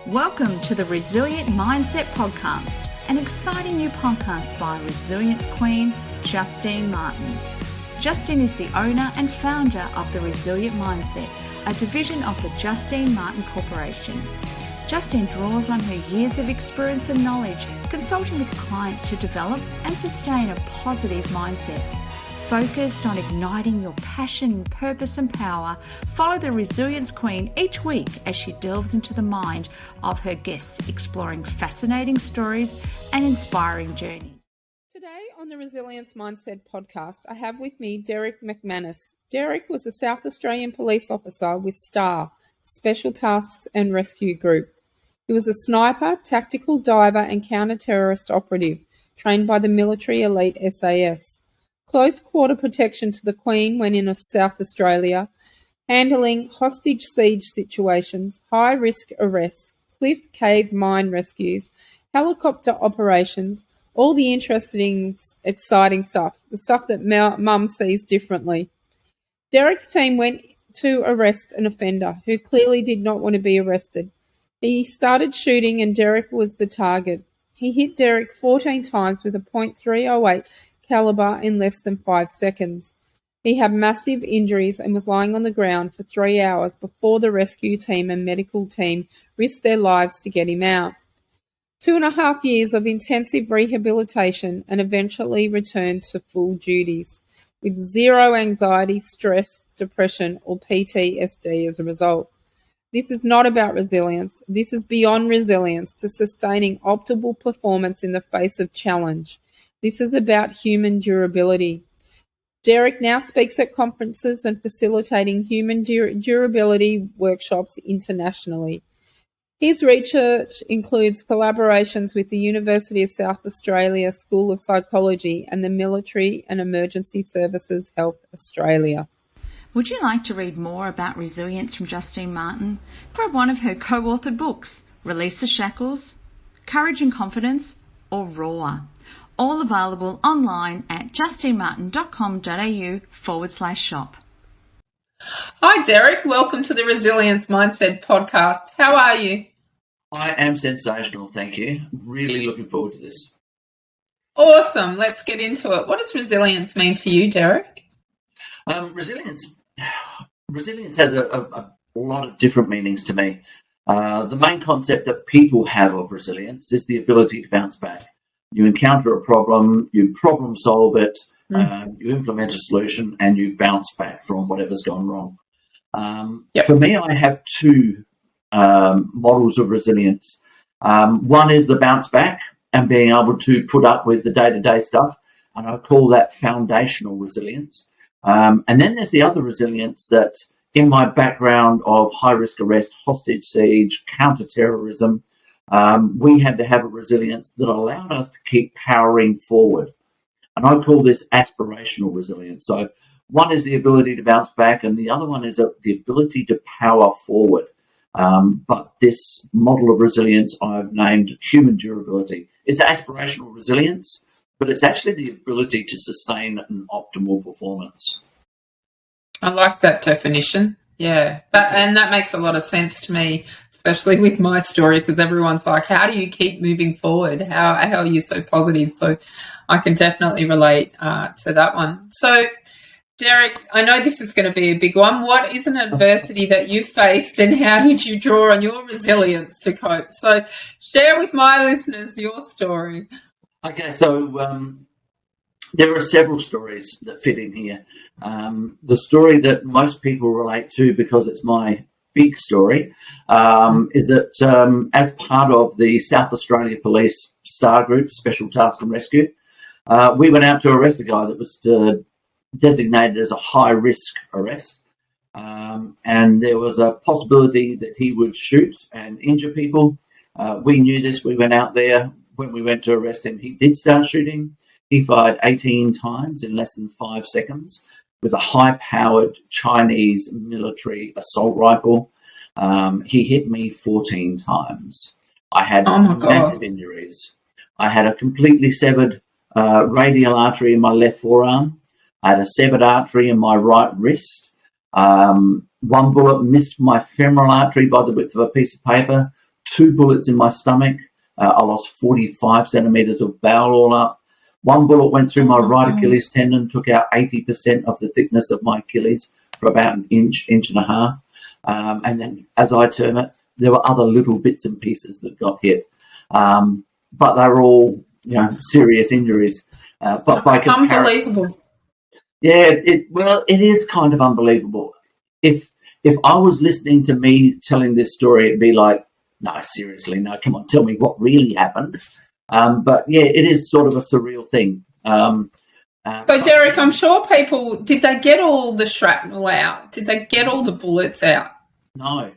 Welcome to the Resilient Mindset Podcast, an exciting new podcast by Resilience Queen, Justine Martin. Justine is the owner and founder of the Resilient Mindset, a division of the Justine Martin Corporation. Justine draws on her years of experience and knowledge consulting with clients to develop and sustain a positive mindset. Focused on igniting your passion, purpose and power, follow the Resilience Queen each week as she delves into the mind of her guests, exploring fascinating stories and inspiring journeys. Today on the Resilience Mindset podcast, I have with me Derrick McManus. Derrick was a South Australian police officer with STAR, Special Tasks and Rescue Group. He was a sniper, tactical diver and counter-terrorist operative, trained by the military elite SAS. Close quarter protection to the Queen when in South Australia, handling hostage siege situations, high-risk arrests, cliff cave mine rescues, helicopter operations, all the interesting, exciting stuff, the stuff that Mum sees differently. Derrick's team went to arrest an offender who clearly did not want to be arrested. He started shooting and Derrick was the target. He hit Derrick 14 times with a .308 calibre in less than 5 seconds. He had massive injuries and was lying on the ground for 3 hours before the rescue team and medical team risked their lives to get him out. 2.5 years of intensive rehabilitation and eventually returned to full duties, with zero anxiety, stress, depression or PTSD as a result. This is not about resilience. This is beyond resilience to sustaining optimal performance in the face of challenge. This is about human durability. Derrick now speaks at conferences and facilitating human durability workshops internationally. His research includes collaborations with the University of South Australia School of Psychology and the Military and Emergency Services Health Australia. Would you like to read more about resilience from Justine Martin? Grab one of her co-authored books, Release the Shackles, Courage and Confidence, or Roar. All available online at justinemartin.com.au/shop. Hi, Derrick. Welcome to the Resilience Mindset podcast. How are you? I am sensational, thank you. Really looking forward to this. Awesome. Let's get into it. What does resilience mean to you, Derrick? Resilience has a lot of different meanings to me. The main concept that people have of resilience is the ability to bounce back. You encounter a problem, you problem solve it, you implement a solution, and you bounce back from whatever's gone wrong. For me, I have two models of resilience. One is the bounce back and being able to put up with the day-to-day stuff, and I call that foundational resilience. And then there's the other resilience that in my background of high-risk arrest, hostage siege, counter-terrorism, we had to have a resilience that allowed us to keep powering forward. And I call this aspirational resilience. So one is the ability to bounce back and the other one is the ability to power forward. But this model of resilience I've named human durability. It's aspirational resilience, but it's actually the ability to sustain an optimal performance. I like that definition. Yeah, and that makes a lot of sense to me, especially with my story, because everyone's like, how do you keep moving forward? How are you so positive? So I can definitely relate to that one. So, Derrick, I know this is going to be a big one. What is an adversity that you faced and how did you draw on your resilience to cope? So share with my listeners your story. Okay, so there are several stories that fit in here. The story that most people relate to, because it's my big story, is that as part of the South Australia Police STAR Group, Special Task and Rescue, we went out to arrest a guy that was designated as a high-risk arrest. And there was a possibility that he would shoot and injure people. We knew this. We went out there. When we went to arrest him, he did start shooting. He fired 18 times in less than 5 seconds with a high-powered Chinese military assault rifle. He hit me 14 times. I had massive injuries. I had a completely severed radial artery in my left forearm. I had a severed artery in my right wrist. One bullet missed my femoral artery by the width of a piece of paper. 2 bullets in my stomach. I lost 45 centimetres of bowel all up. 1 bullet went through my right Achilles tendon, took out 80% of the thickness of my Achilles for about an inch and a half. And then, as I term it, there were other little bits and pieces that got hit. But they were all, serious injuries. But by comparison, unbelievable. Yeah, it is kind of unbelievable. If I was listening to me telling this story, it'd be like, no, seriously, no, come on, tell me what really happened. But yeah, it is sort of a surreal thing. So, Derrick, I'm sure did they get all the shrapnel out? Did they get all the bullets out? No.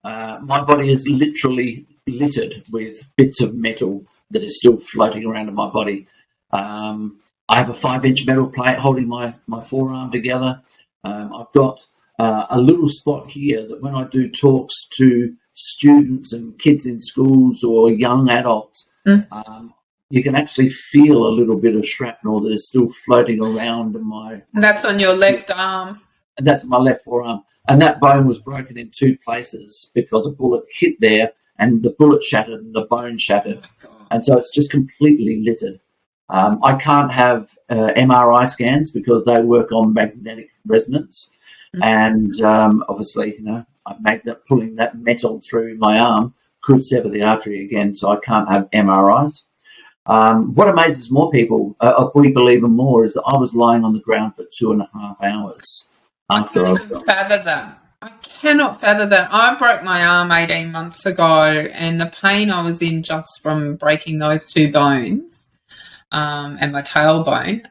My body is literally littered with bits of metal that is still floating around in my body. I have a 5-inch metal plate holding my forearm together. I've got a little spot here that when I do talks to students and kids in schools or young adults, you can actually feel a little bit of shrapnel that is still floating around in my... And that's on your left arm. And that's my left forearm. And that bone was broken in 2 places because a bullet hit there and the bullet shattered and the bone shattered. And so it's just completely littered. I can't have MRI scans because they work on magnetic resonance. And obviously, pulling that metal through my arm could sever the artery again, so I can't have MRIs. What amazes more people, people even more, is that I was lying on the ground for 2.5 hours after I was fathom that. I cannot fathom that. I broke my arm 18 months ago, and the pain I was in just from breaking those 2 bones and my tailbone,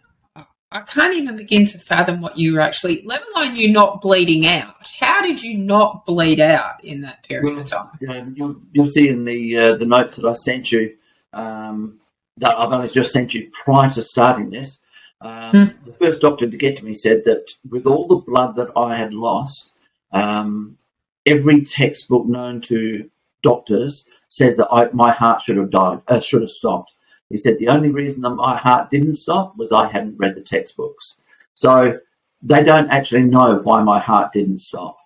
I can't even begin to fathom what you were actually, let alone you not bleeding out. How did you not bleed out in that period of time? You'll see in the notes that I sent you, that I've only just sent you prior to starting this. The first doctor to get to me said that with all the blood that I had lost, every textbook known to doctors says that my heart should have stopped. He said the only reason that my heart didn't stop was I hadn't read the textbooks. So they don't actually know why my heart didn't stop.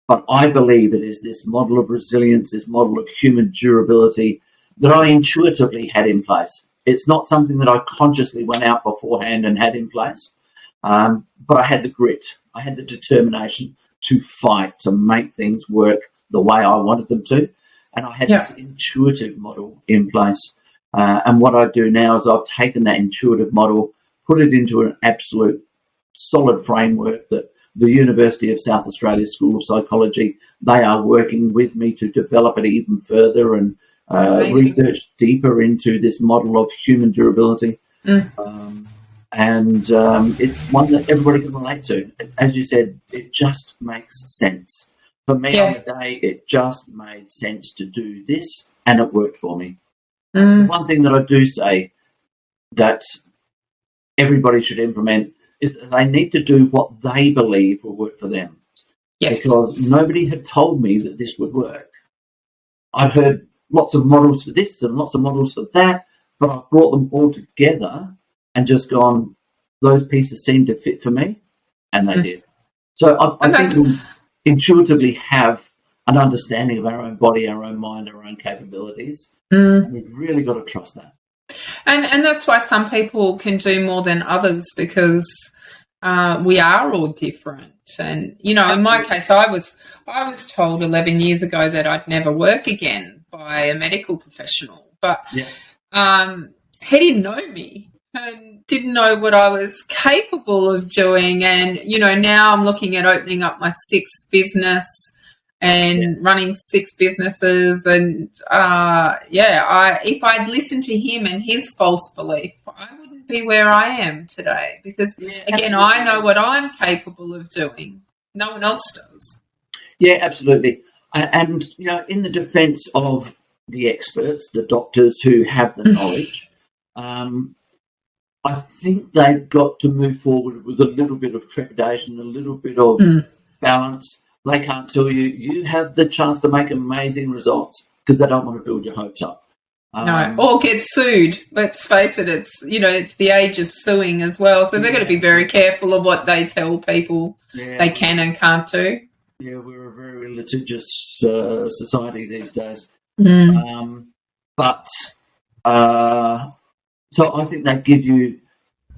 But I believe it is this model of resilience, this model of human durability that I intuitively had in place. It's not something that I consciously went out beforehand and had in place. But I had the grit. I had the determination to fight, to make things work the way I wanted them to. And I had this intuitive model in place. And what I do now is I've taken that intuitive model, put it into an absolute solid framework that the University of South Australia School of Psychology, they are working with me to develop it even further and research deeper into this model of human durability. And it's one that everybody can relate to. As you said, it just makes sense. For me on the day, it just made sense to do this, and it worked for me. One thing that I do say that everybody should implement is that they need to do what they believe will work for them. Yes. Because nobody had told me that this would work. I've heard lots of models for this and lots of models for that, but I've brought them all together and just gone, those pieces seem to fit for me, and they did. So I think we intuitively have an understanding of our own body, our own mind, our own capabilities. And we've really got to trust that. And that's why some people can do more than others, because we are all different. And, in my case, I was told 11 years ago that I'd never work again by a medical professional. But he didn't know me and didn't know what I was capable of doing. And, now I'm looking at opening up my 6th business and running 6 businesses. And, if I'd listened to him and his false belief, I wouldn't be where I am today because, again, I know what I'm capable of doing. No one else does. Yeah, absolutely. And, in the defence of the experts, the doctors who have the knowledge, I think they've got to move forward with a little bit of trepidation, a little bit of balance. They can't tell you have the chance to make amazing results because they don't want to build your hopes up. No, or get sued. Let's face it, it's the age of suing as well. So they've got to be very careful of what they tell people they can and can't do. Yeah, we're a very litigious society these days. But so I think they give you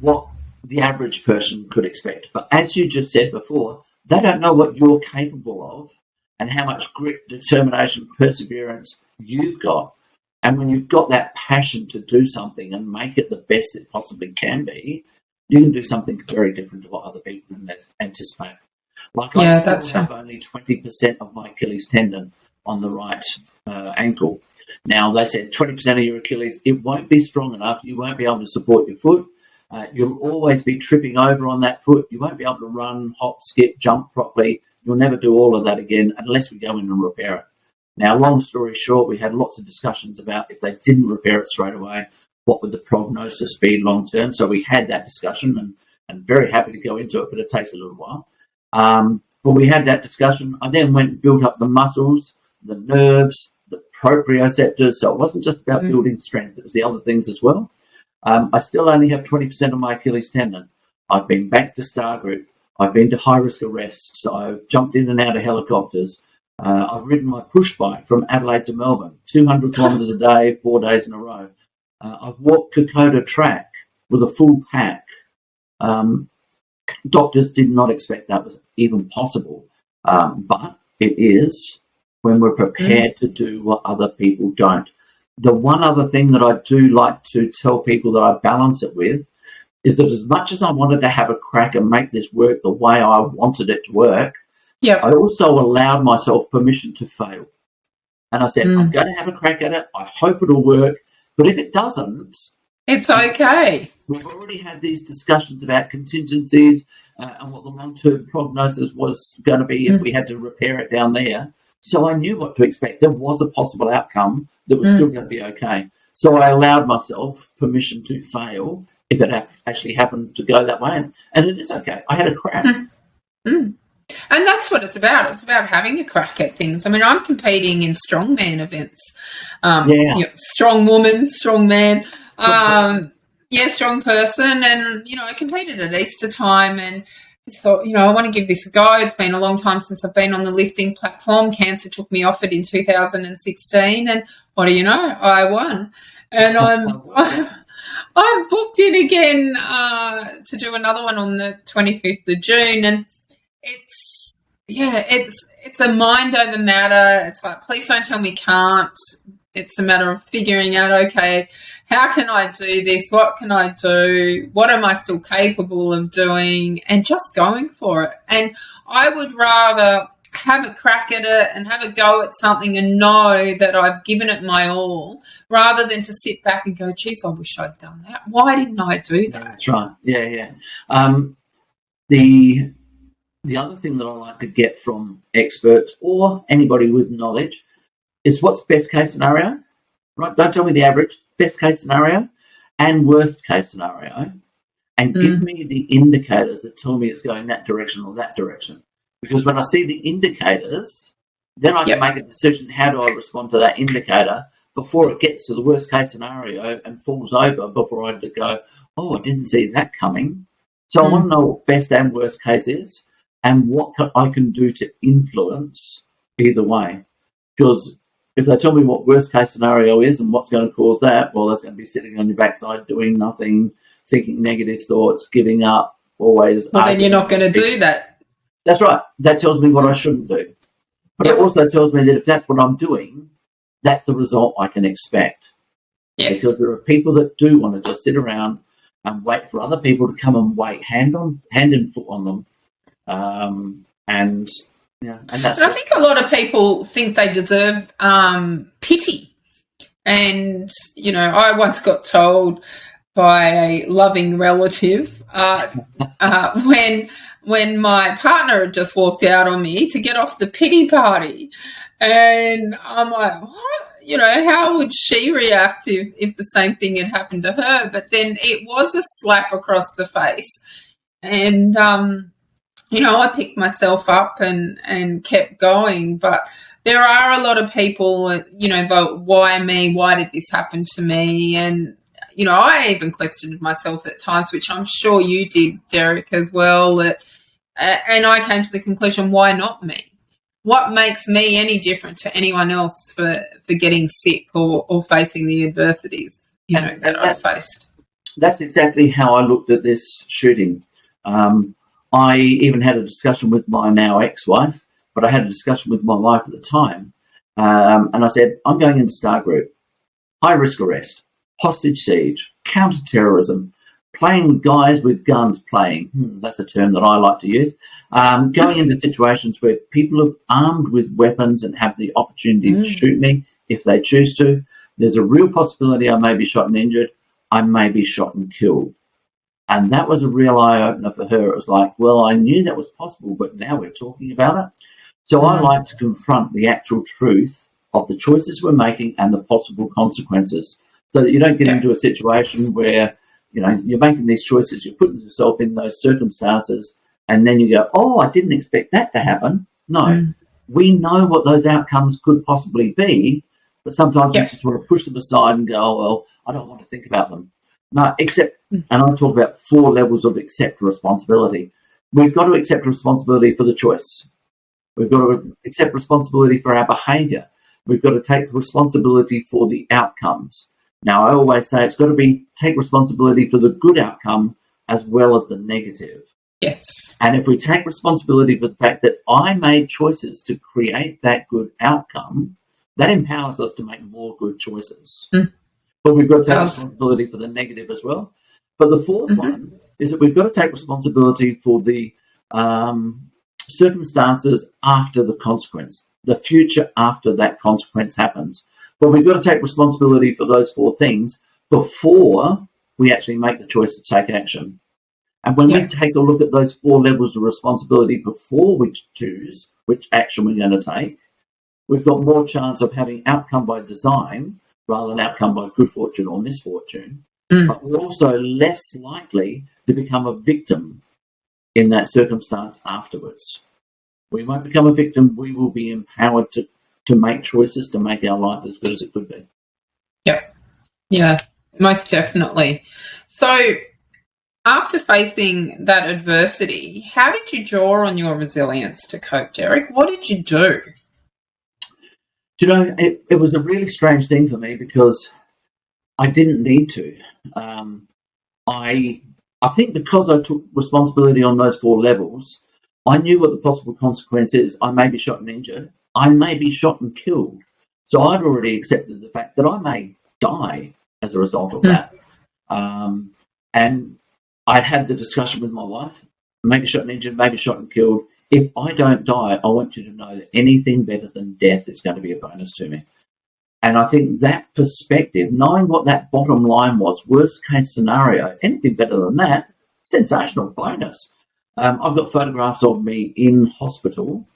what the average person could expect. But as you just said before, they don't know what you're capable of and how much grit, determination, perseverance you've got. And when you've got that passion to do something and make it the best it possibly can be, you can do something very different to what other people anticipate. Like I still have only 20% of my Achilles tendon on the right ankle. Now, they said 20% of your Achilles, it won't be strong enough. You won't be able to support your foot. You'll always be tripping over on that foot. You won't be able to run, hop, skip, jump properly. You'll never do all of that again unless we go in and repair it. Now, long story short, we had lots of discussions about if they didn't repair it straight away, what would the prognosis be long term. So we had that discussion and very happy to go into it, but it takes a little while. But we had that discussion. I then went and built up the muscles, the nerves, the proprioceptors. So it wasn't just about building strength. It was the other things as well. I still only have 20% of my Achilles tendon. I've been back to star group. I've been to high-risk arrests. I've jumped in and out of helicopters. I've ridden my push bike from Adelaide to Melbourne, 200 kilometres a day, 4 days in a row. I've walked Kokoda track with a full pack. Doctors did not expect that was even possible, but it is when we're prepared to do what other people don't. The one other thing that I do like to tell people that I balance it with is that as much as I wanted to have a crack and make this work the way I wanted it to work, I also allowed myself permission to fail. And I said, I'm going to have a crack at it. I hope it'll work. But if it doesn't, it's okay. We've already had these discussions about contingencies and what the long-term prognosis was going to be if we had to repair it down there. So I knew what to expect. There was a possible outcome that was still going to be okay. So I allowed myself permission to fail if it actually happened to go that way. And it is okay. I had a crack. And that's what it's about. It's about having a crack at things. I mean, I'm competing in strongman events. Strong woman, strong man. Strong person. And, I competed at Easter time and just thought, I want to give this a go. It's been a long time since I've been on the lifting platform. Cancer took me off it in 2016. And what do you know? I won. And I'm booked in again to do another one on the 25th of June. And it's a mind over matter. It's like, please don't tell me can't. It's a matter of figuring out, okay, how can I do this? What can I do? What am I still capable of doing? And just going for it. And I would rather have a crack at it and have a go at something and know that I've given it my all rather than to sit back and go, geez, I wish I'd done that. Why didn't I do that? That's right. Yeah. The other thing that I like to get from experts or anybody with knowledge is what's best case scenario, right? Don't tell me the average, best case scenario and worst case scenario, and give me the indicators that tell me it's going that direction or that direction. Because when I see the indicators, then I can make a decision, how do I respond to that indicator before it gets to the worst case scenario and falls over before I go, oh, I didn't see that coming. So I want to know what best and worst case is and what I can do to influence either way. Because if they tell me what worst case scenario is and what's going to cause that, well, that's going to be sitting on your backside doing nothing, thinking negative thoughts, giving up, always. Well, then you're not going to do that. That's right. That tells me what I shouldn't do. But it also tells me that if that's what I'm doing, that's the result I can expect. Yes. Because there are people that do want to just sit around and wait for other people to come and wait hand and foot on them. And that's. I think a lot of people think they deserve pity. And, I once got told by a loving relative when my partner had just walked out on me to get off the pity party. And I'm like, what? How would she react if the same thing had happened to her? But then it was a slap across the face. And, I picked myself up and kept going. But there are a lot of people, vote, why me? Why did this happen to me? And, I even questioned myself at times, which I'm sure you did, Derrick, as well. And I came to the conclusion, why not me? what makes me any different to anyone else for getting sick or facing the adversities, that I've faced. That's exactly how I looked at this shooting. I even had a discussion with my now ex-wife, but I had a discussion with my wife at the time. And I said, I'm going into Star Group, high-risk arrest, hostage siege, counter-terrorism, playing with guys with guns, that's a term that I like to use, going into situations where people are armed with weapons and have the opportunity to shoot me if they choose to. There's a real possibility I may be shot and injured. I may be shot and killed. And that was a real eye-opener for her. It was like, well, I knew that was possible, but now we're talking about it. So I like to confront the actual truth of the choices we're making and the possible consequences, so that you don't get into a situation where, you're making these choices, you're putting yourself in those circumstances, and then you go, oh, I didn't expect that to happen. No, we know what those outcomes could possibly be, but sometimes we just want to push them aside and go, oh, well, I don't want to think about them. No, and I talk about 4 levels of accept responsibility. We've got to accept responsibility for the choice. We've got to accept responsibility for our behaviour. We've got to take responsibility for the outcomes. Now, I always say it's got to take responsibility for the good outcome as well as the negative. Yes. And if we take responsibility for the fact that I made choices to create that good outcome, that empowers us to make more good choices. But we've got to take responsibility for the negative as well. But the fourth one is that we've got to take responsibility for the circumstances after the consequence, the future after that consequence happens. But we've got to take responsibility for those 4 things before we actually make the choice to take action. And when we take a look at those 4 levels of responsibility before we choose which action we're going to take, we've got more chance of having outcome by design rather than outcome by good fortune or misfortune. But we're also less likely to become a victim in that circumstance afterwards. We won't become a victim. We will be empowered to make choices to make our life as good as it could be. Yeah, most definitely. So after facing that adversity, how did you draw on your resilience to cope, Derrick? What did you do? It was a really strange thing for me because I didn't need to. I think because I took responsibility on those 4 levels, I knew what the possible consequence is. I may be shot and injured. I may be shot and killed. So I'd already accepted the fact that I may die as a result of that. And I had the discussion with my wife, maybe shot and injured, maybe shot and killed. If I don't die, I want you to know that anything better than death is going to be a bonus to me. And I think that perspective, knowing what that bottom line was, worst case scenario, anything better than that, sensational bonus. I've got photographs of me in hospital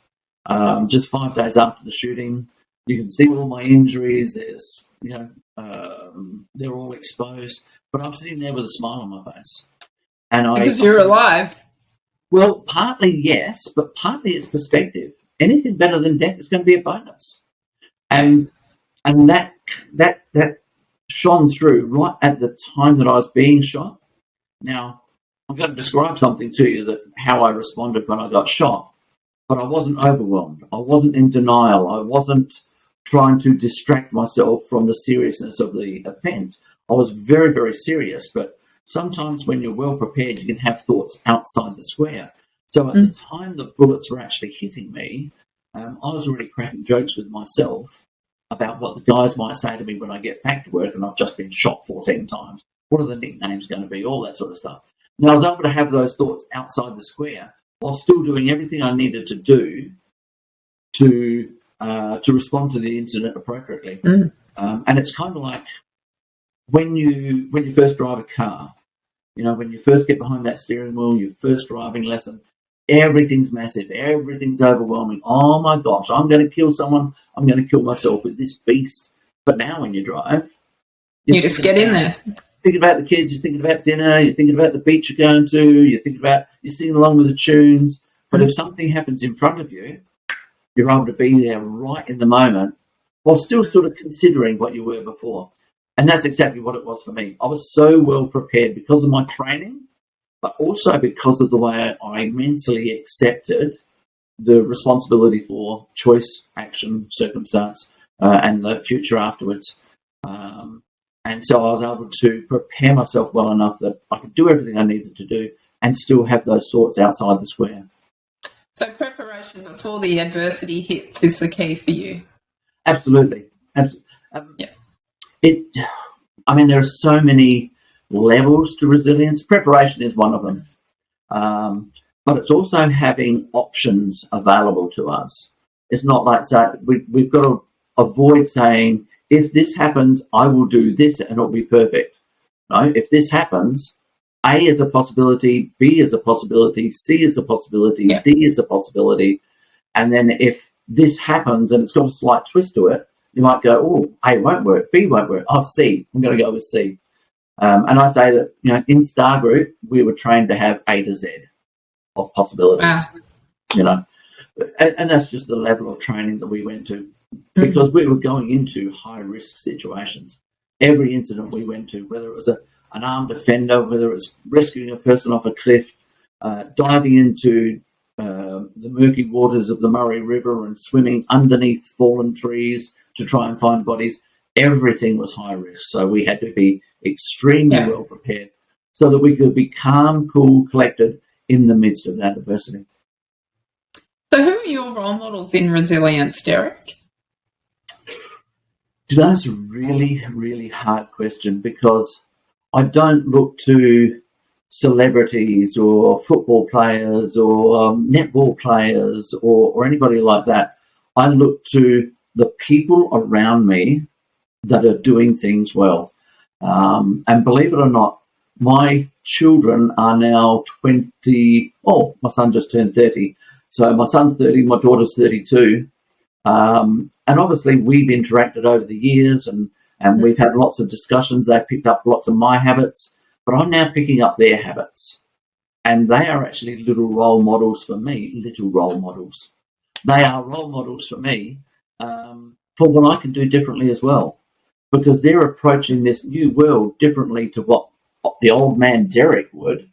just 5 days after the shooting. You can see all my injuries. There's, they're all exposed, but I'm sitting there with a smile on my face. And because you're alive. Well, partly yes, but partly it's perspective. Anything better than death is going to be a bonus. And that shone through right at the time that I was being shot. Now, I'm going to describe something to you that how I responded when I got shot, but I wasn't overwhelmed. I wasn't in denial. I wasn't trying to distract myself from the seriousness of the event. I was very, very serious, but sometimes when you're well prepared, you can have thoughts outside the square. So at the time the bullets were actually hitting me, I was already cracking jokes with myself about what the guys might say to me when I get back to work and I've just been shot 14 times. What are the nicknames going to be? All that sort of stuff. Now, I was able to have those thoughts outside the square while still doing everything I needed to do to respond to the incident appropriately. And it's kind of like when you first drive a car, when you first get behind that steering wheel, your first driving lesson, everything's massive, everything's overwhelming. Oh my gosh, I'm going to kill someone, I'm going to kill myself with this beast. But now when you drive, you just get in there. Thinking about the kids, you're thinking about dinner, you're thinking about the beach you're going to, you're singing along with the tunes. But if something happens in front of you, you're able to be there right in the moment while still sort of considering what you were before. And that's exactly what it was for me. I was so well prepared because of my training, but also because of the way I mentally accepted the responsibility for choice, action, circumstance, and the future afterwards. And so I was able to prepare myself well enough that I could do everything I needed to do and still have those thoughts outside the square. So preparation before the adversity hits is the key for you. Absolutely. Yeah. There are so many levels to resilience. Preparation is one of them. But it's also having options available to us. It's not like, we've got to avoid saying, if this happens, I will do this and it'll be perfect. No, if this happens, A is a possibility, B is a possibility, C is a possibility, D is a possibility. And then if this happens and it's got a slight twist to it, you might go, oh, A won't work, B won't work. Oh, C, I'm going to go with C. And I say that, in Star Group, we were trained to have A to Z of possibilities, and that's just the level of training that we went to, because we were going into high-risk situations. Every incident we went to, whether it was an armed offender, whether it was rescuing a person off a cliff, diving into the murky waters of the Murray River and swimming underneath fallen trees to try and find bodies, everything was high risk. So we had to be extremely well prepared so that we could be calm, cool, collected in the midst of that adversity. So who are your role models in resilience, Derrick? That's a really, really hard question, because I don't look to celebrities or football players or netball players or anybody like that. I look to the people around me that are doing things well. And believe it or not, my children are now 20. Oh, my son just turned 30. So my son's 30, my daughter's 32. And obviously we've interacted over the years and we've had lots of discussions. They've picked up lots of my habits, but I'm now picking up their habits. And they are actually little role models for me, little role models. They are role models for me for what I can do differently as well, because they're approaching this new world differently to what the old man Derrick would.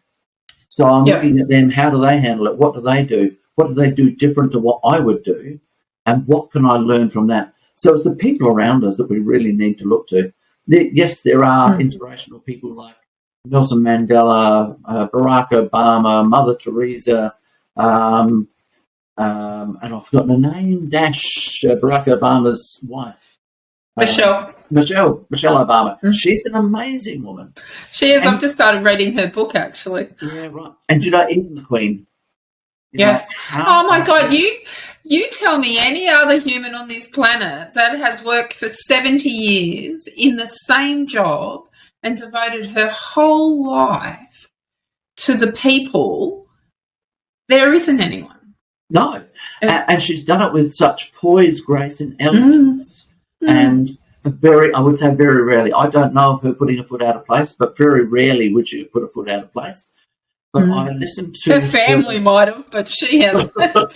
So I'm looking at them, how do they handle it? What do they do? What do they do different to what I would do? And what can I learn from that? So it's the people around us that we really need to look to. Yes, there are inspirational people like Nelson Mandela, Barack Obama, Mother Teresa, and I've forgotten her name, Barack Obama's wife. Michelle Obama. She's an amazing woman. She is. I've just started reading her book, actually. Yeah, right. And even the Queen. Oh my God, you tell me any other human on this planet that has worked for 70 years in the same job and devoted her whole life to the people, there isn't anyone. No. And she's done it with such poise, grace and elegance. And I would say very rarely, I don't know of her putting a foot out of place, but very rarely would she have put a foot out of place. But I listened to her family might have, but she hasn't. But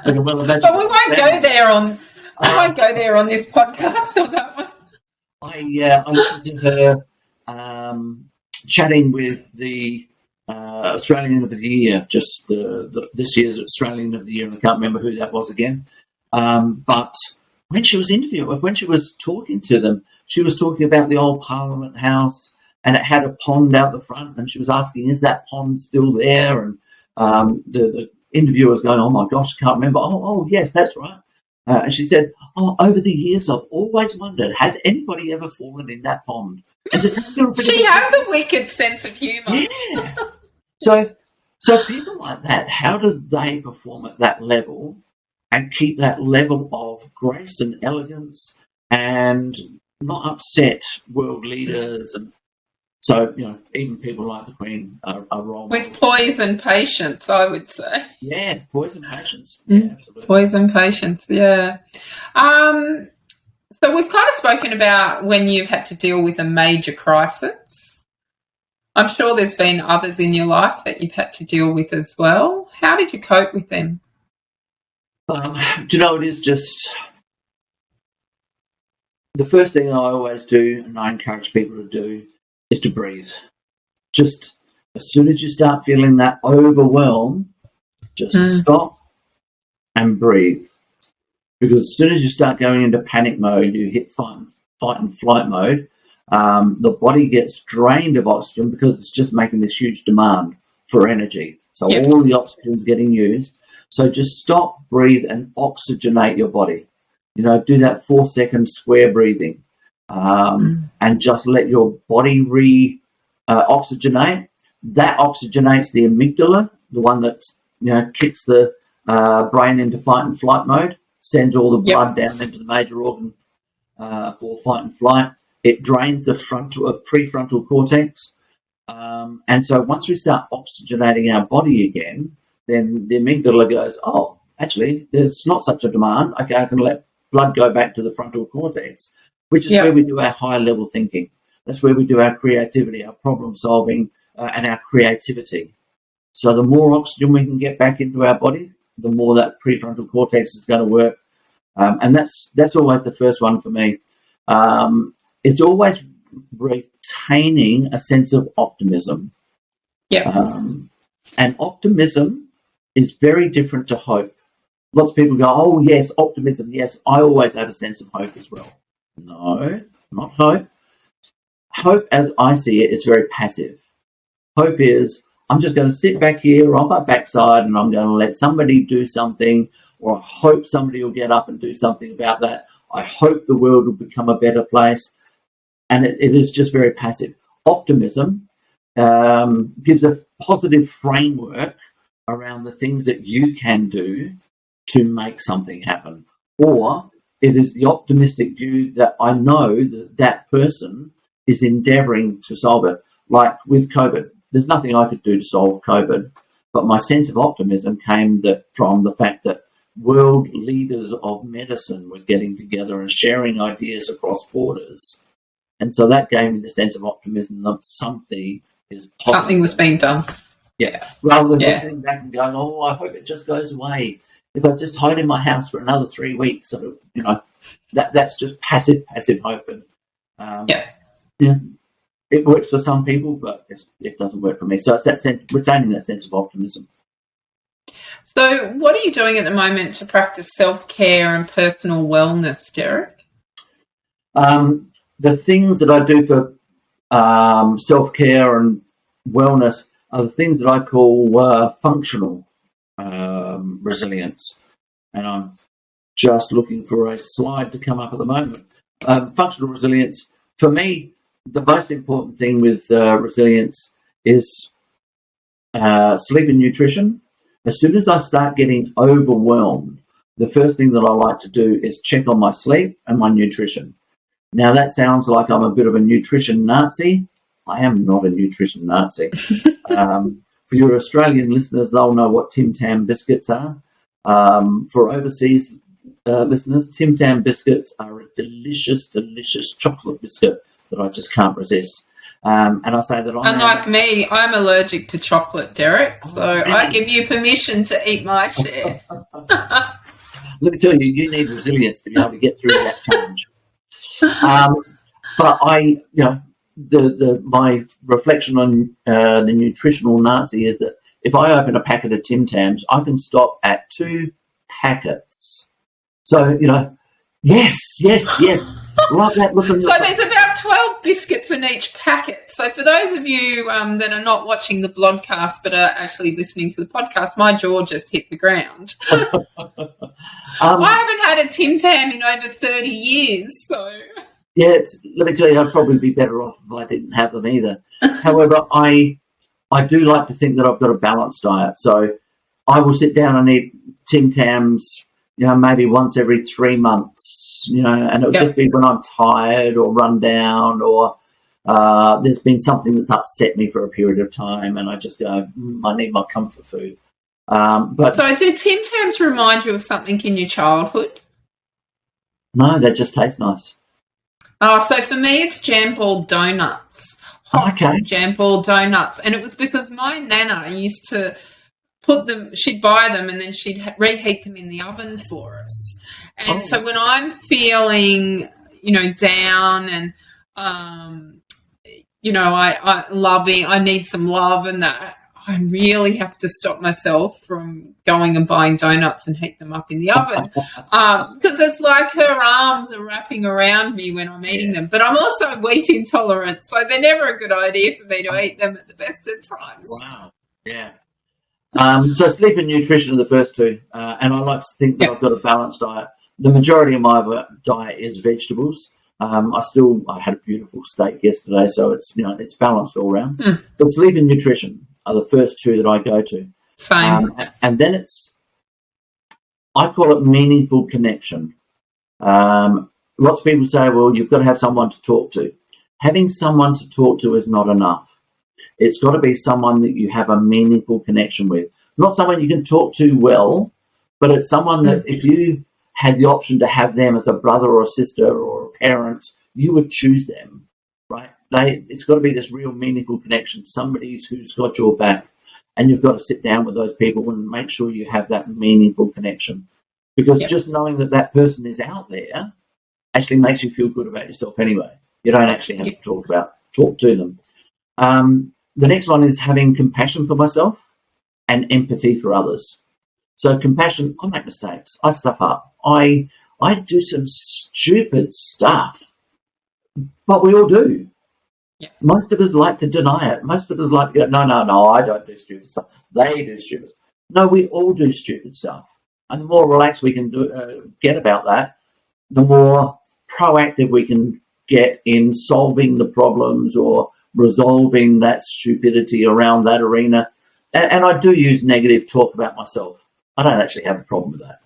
we won't go there on. I won't go there on this podcast on that one. I listened to her chatting with the Australian of the Year, just this year's Australian of the Year, and I can't remember who that was again. But when she was talking to them, she was talking about the old Parliament House. And it had a pond out the front, and she was asking, is that pond still there? And the interviewer was going, oh, my gosh, I can't remember. Oh, yes, that's right. And she said, over the years, I've always wondered, has anybody ever fallen in that pond? And just she has a wicked sense of humour. Yeah. So people like that, how do they perform at that level and keep that level of grace and elegance and not upset world leaders? And so, even people like the Queen are role models. With poise and patience, I would say. Yeah, poise and patience. Yeah, absolutely. Poise and patience, yeah. So we've kind of spoken about when you've had to deal with a major crisis. I'm sure there's been others in your life that you've had to deal with as well. How did you cope with them? It is just the first thing I always do, and I encourage people to do, is to breathe. Just as soon as you start feeling that overwhelm, just stop, and breathe. Because as soon as you start going into panic mode, you hit fight and flight mode, the body gets drained of oxygen because it's just making this huge demand for energy. So all the oxygen is getting used. So just stop, breathe, and oxygenate your body. Do that 4-second square breathing, and just let your body oxygenate. That oxygenates the amygdala, the one that kicks the brain into fight and flight mode, sends all the blood down into the major organ for fight and flight. It drains the prefrontal cortex. And so once we start oxygenating our body again, then the amygdala goes, oh, actually, there's not such a demand. Okay, I can let blood go back to the frontal cortex, which is where we do our higher level thinking. That's where we do our creativity, our problem solving, and our creativity. So the more oxygen we can get back into our body, the more that prefrontal cortex is going to work. And that's always the first one for me. It's always retaining a sense of optimism. And optimism is very different to hope. Lots of people go, oh, yes, optimism. Yes, I always have a sense of hope as well. No, not hope. Hope, as I see it, is very passive. Hope is, I'm just going to sit back here on my backside and I'm going to let somebody do something, or I hope somebody will get up and do something about that. I hope the world will become a better place. And it is just very passive. Optimism gives a positive framework around the things that you can do to make something happen. Or it is the optimistic view that I know that that person is endeavouring to solve it. Like with COVID, there's nothing I could do to solve COVID, but my sense of optimism came from the fact that world leaders of medicine were getting together and sharing ideas across borders. And so that gave me the sense of optimism that something is possible. Something was being done. Yeah. Rather than just sitting back and going, oh, I hope it just goes away. If I just hide in my house for another 3 weeks, that's just passive hope. And, it works for some people, but it doesn't work for me. So it's that sense, retaining that sense of optimism. So what are you doing at the moment to practice self-care and personal wellness, Derrick? The things that I do for self-care and wellness are the things that I call functional resilience. And I'm just looking for a slide to come up at the moment. Functional resilience, for me, the most important thing with resilience is sleep and nutrition. As soon as I start getting overwhelmed, the first thing that I like to do is check on my sleep and my nutrition. Now, that sounds like I'm a bit of a nutrition Nazi. I am not a nutrition Nazi. For your Australian listeners, they'll know what Tim Tam biscuits are. For overseas listeners, Tim Tam biscuits are a delicious, delicious chocolate biscuit that I just can't resist. And I say that unlike me, I'm allergic to chocolate, Derrick, so I give you permission to eat my share. Let me tell you, you need resilience to be able to get through that challenge. But my reflection on the nutritional Nazi is that if I open a packet of Tim Tams, I can stop at 2 packets. So, yes. Like that looking. So there's about 12 biscuits in each packet. So for those of you that are not watching the vlogcast but are actually listening to the podcast, my jaw just hit the ground. I haven't had a Tim Tam in over 30 years, so... Yeah, let me tell you, I'd probably be better off if I didn't have them either. However, I do like to think that I've got a balanced diet. So I will sit down and eat Tim Tams, maybe once every 3 months, and it'll just be when I'm tired or run down or there's been something that's upset me for a period of time and I just go, I need my comfort food. So do Tim Tams remind you of something in your childhood? No, they just taste nice. So for me, it's jam-ball donuts. Hot jam-ball donuts. And it was because my nana used to put them, she'd buy them and then she'd reheat them in the oven for us. And so when I'm feeling, down and, I need some love and that, I really have to stop myself from going and buying donuts and heat them up in the oven, because it's like her arms are wrapping around me when I'm eating them. But I'm also wheat intolerant, so they're never a good idea for me to eat them at the best of times. Wow. Yeah. So sleep and nutrition are the first two, and I like to think that I've got a balanced diet. The majority of my diet is vegetables. I had a beautiful steak yesterday, so it's balanced all round. But sleep and nutrition are the first two that I go to. Same. And then I call it meaningful connection. Lots of people say, well, you've got to have someone to talk to. Having someone to talk to is not enough. It's got to be someone that you have a meaningful connection with. Not someone you can talk to well, but it's someone that if you had the option to have them as a brother or a sister or a parent, you would choose them, right? It's got to be this real meaningful connection, somebody who's got your back, and you've got to sit down with those people and make sure you have that meaningful connection, because just knowing that person is out there actually makes you feel good about yourself anyway. You don't actually have to talk to them. The next one is having compassion for myself and empathy for others. So compassion, I make mistakes. I stuff up. I do some stupid stuff, but we all do. Yeah. Most of us like to deny it. Most of us like to go, no, I don't do stupid stuff. They do stupid stuff. No, we all do stupid stuff. And the more relaxed we can get about that, the more proactive we can get in solving the problems or resolving that stupidity around that arena. And I do use negative talk about myself. I don't actually have a problem with that,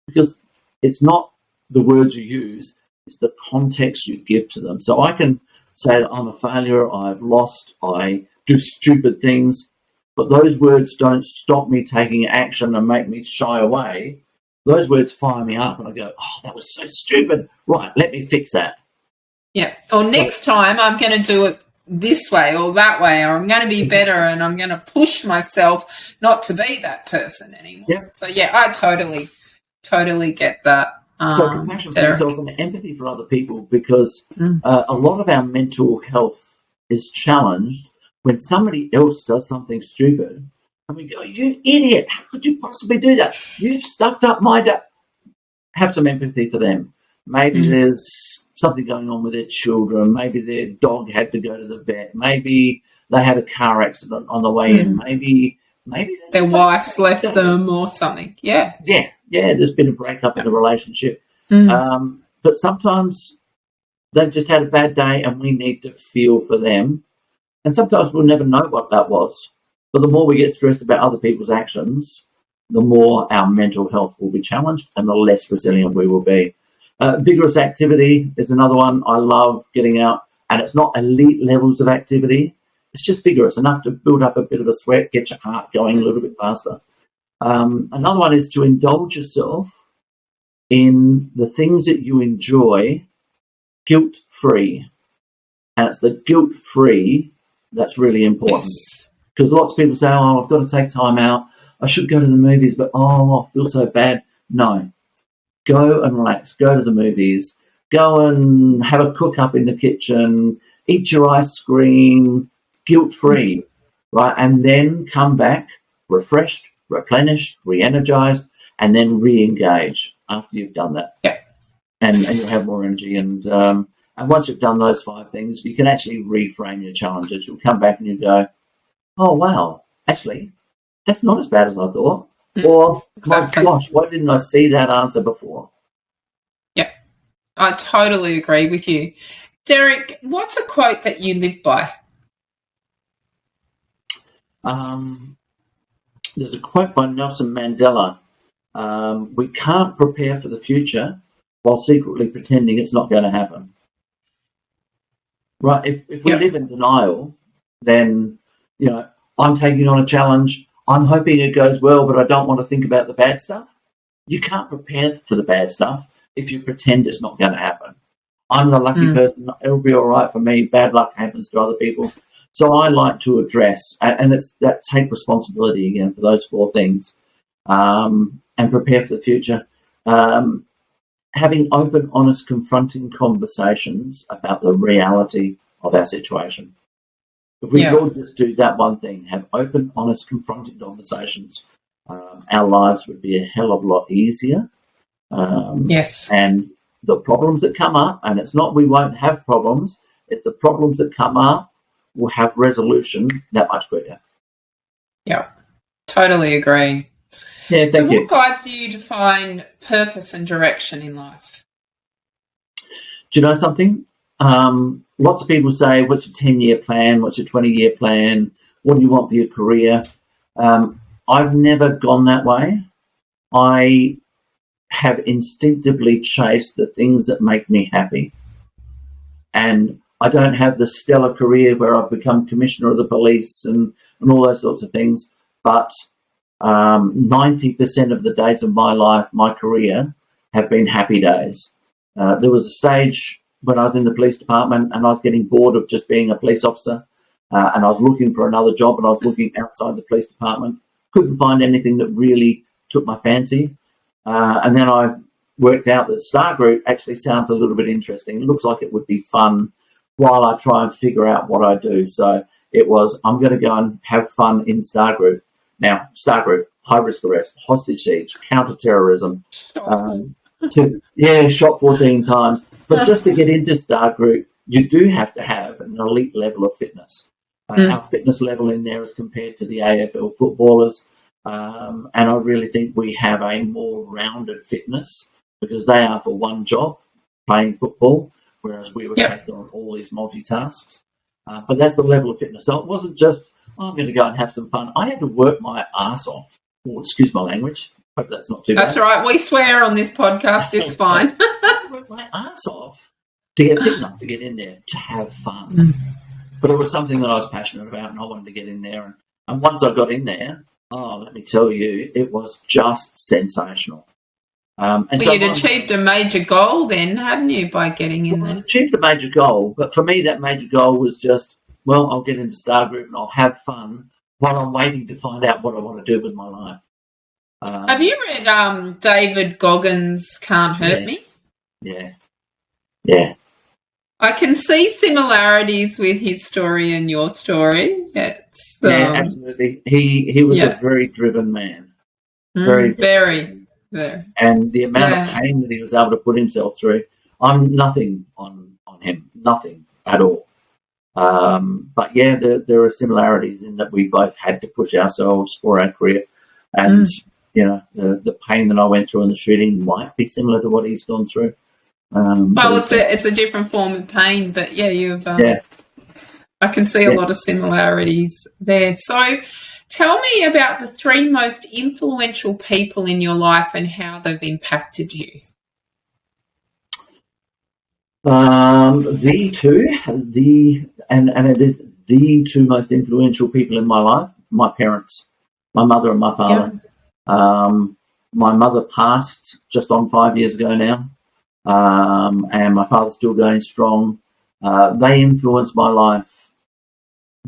because it's not the words you use, it's the context you give to them. So I can say that I'm a failure, I've lost, I do stupid things, but those words don't stop me taking action and make me shy away. Those words fire me up and I go, oh, that was so stupid. Right, let me fix that. Yeah. Or next time I'm going to do it this way or that way, or I'm going to be better and I'm going to push myself not to be that person anymore. Yeah. So, I totally get that. So compassion for yourself and empathy for other people, because a lot of our mental health is challenged when somebody else does something stupid and we go, you idiot, how could you possibly do that? You've stuffed up my day. Have some empathy for them. Maybe there's something going on with their children. Maybe their dog had to go to the vet. Maybe they had a car accident on the way in. Maybe their wife's left them or something. Yeah. There's been a breakup in the relationship. But sometimes they've just had a bad day and we need to feel for them. And sometimes we'll never know what that was. But the more we get stressed about other people's actions, the more our mental health will be challenged and the less resilient we will be. Vigorous activity is another one. I love getting out, and it's not elite levels of activity. It's just vigorous, enough to build up a bit of a sweat, get your heart going a little bit faster. Another one is to indulge yourself in the things that you enjoy guilt-free. And it's the guilt-free that's really important. Because lots of people say, I've got to take time out. I should go to the movies, but I feel so bad. No. Go and relax. Go to the movies. Go and have a cook-up in the kitchen. Eat your ice cream, guilt-free, right? And then come back refreshed, replenished, re-energized, and then re-engage after you've done that. Yeah. And you'll have more energy. And once you've done those 5 things, you can actually reframe your challenges. You'll come back and you go, oh, wow, actually, that's not as bad as I thought. Or, my gosh, why didn't I see that answer before? Yeah, I totally agree with you. Derrick, what's a quote that you live by? There's a quote by Nelson Mandela. We can't prepare for the future while secretly pretending it's not going to happen. Right? If we live in denial, then, I'm taking on a challenge. I'm hoping it goes well, but I don't want to think about the bad stuff. You can't prepare for the bad stuff if you pretend it's not going to happen. I'm the lucky person. It'll be all right for me. Bad luck happens to other people. So I like to address, and it's that take responsibility again for those 4 things, and prepare for the future. Having open, honest, confronting conversations about the reality of our situation. If we could all just do that one thing, have open, honest, confronting conversations, our lives would be a hell of a lot easier. Yes. And the problems that come up, and it's not we won't have problems, it's the problems that come up will have resolution that much quicker. Yeah, totally agree. Yeah, thank you. So what guides you to find purpose and direction in life? Do you know something? Lots of people say, what's your 10-year plan? What's your 20-year plan? What do you want for your career? I've never gone that way. I have instinctively chased the things that make me happy. And I don't have the stellar career where I've become commissioner of the police and all those sorts of things. But 90% of the days of my life, my career, have been happy days. There was a stage when I was in the police department and I was getting bored of just being a police officer, and I was looking for another job, and I was looking outside the police department. Couldn't find anything that really took my fancy. And then I worked out that Star Group actually sounds a little bit interesting. It looks like it would be fun while I try and figure out what I do. So it was, I'm going to go and have fun in Star Group. Now, Star Group, high-risk arrest, hostage siege, counter-terrorism, shot 14 times. But just to get into Star Group, you do have to have an elite level of fitness. Our fitness level in there is compared to the AFL footballers. And I really think we have a more rounded fitness because they are for one job, playing football, whereas we were taking on all these multitasks. But that's the level of fitness. So it wasn't just, I'm going to go and have some fun. I had to work my ass off. Oh, excuse my language. Hope that's not too bad. That's right. We swear on this podcast. It's fine. I worked my ass off to get fit enough to get in there, to have fun. But it was something that I was passionate about and I wanted to get in there. And once I got in there, let me tell you, it was just sensational. You'd achieved a major goal then, hadn't you, by getting in there? I achieved a major goal, but for me that major goal was just, well, I'll get into Star Group and I'll have fun while I'm waiting to find out what I want to do with my life. Have you read David Goggins' Can't Hurt Me? Yeah. I can see similarities with his story and your story. Yeah, absolutely. He was a very driven man. Very. And the amount of pain that he was able to put himself through, I'm nothing on him, nothing at all. But yeah, there are similarities in that we both had to push ourselves for our career. And, you know, the pain that I went through in the shooting might be similar to what he's gone through. Well, it's a different form of pain, but I can see a lot of similarities there. So tell me about the 3 most influential people in your life and how they've impacted you. It is the 2 most influential people in my life, my parents, my mother and my father. My mother passed just on 5 years ago now. And my father's still going strong. They influenced my life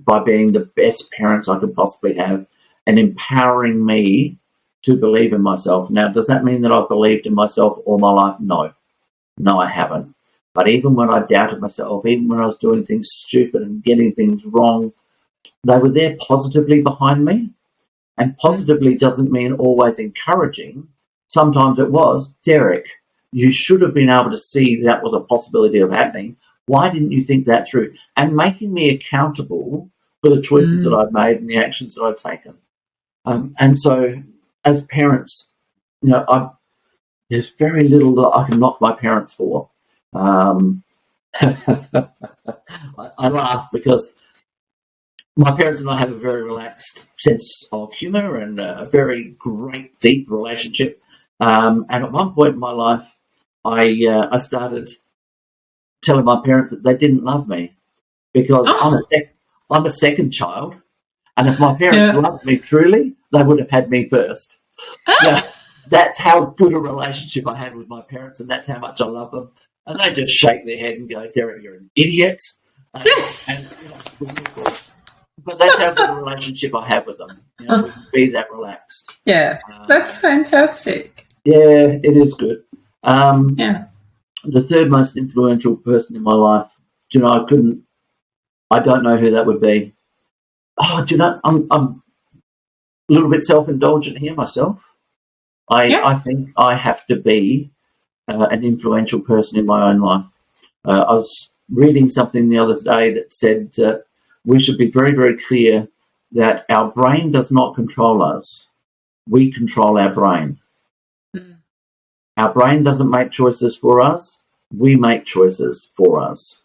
by being the best parents I could possibly have and empowering me to believe in myself. Now, does that mean that I've believed in myself all my life? No, I haven't. But even when I doubted myself, even when I was doing things stupid and getting things wrong, they were there positively behind me. And positively doesn't mean always encouraging. Sometimes it was, Derrick, you should have been able to see that was a possibility of happening. Why didn't you think that through? And making me accountable for the choices that I've made and the actions that I've taken. And so as parents, you know, there's very little that I can knock my parents for. I laugh because my parents and I have a very relaxed sense of humour and a very great, deep relationship. And at one point in my life, I started telling my parents that they didn't love me because I'm a second child, and if my parents loved me truly, they would have had me first. Now, that's how good a relationship I had with my parents, and that's how much I love them. And they just shake their head and go, Derrick, you're an idiot. But that's how good a relationship I have with them. You know, we can be that relaxed. Yeah, that's fantastic. Yeah, it is good. The 3rd most influential person in my life, you know, I don't know who that would be. Do you know, I'm a little bit self-indulgent here myself. I think I have to be an influential person in my own life. I was reading something the other day that said we should be very, very clear that our brain does not control us. We control our brain. Mm. Our brain doesn't make choices for us. We make choices for us.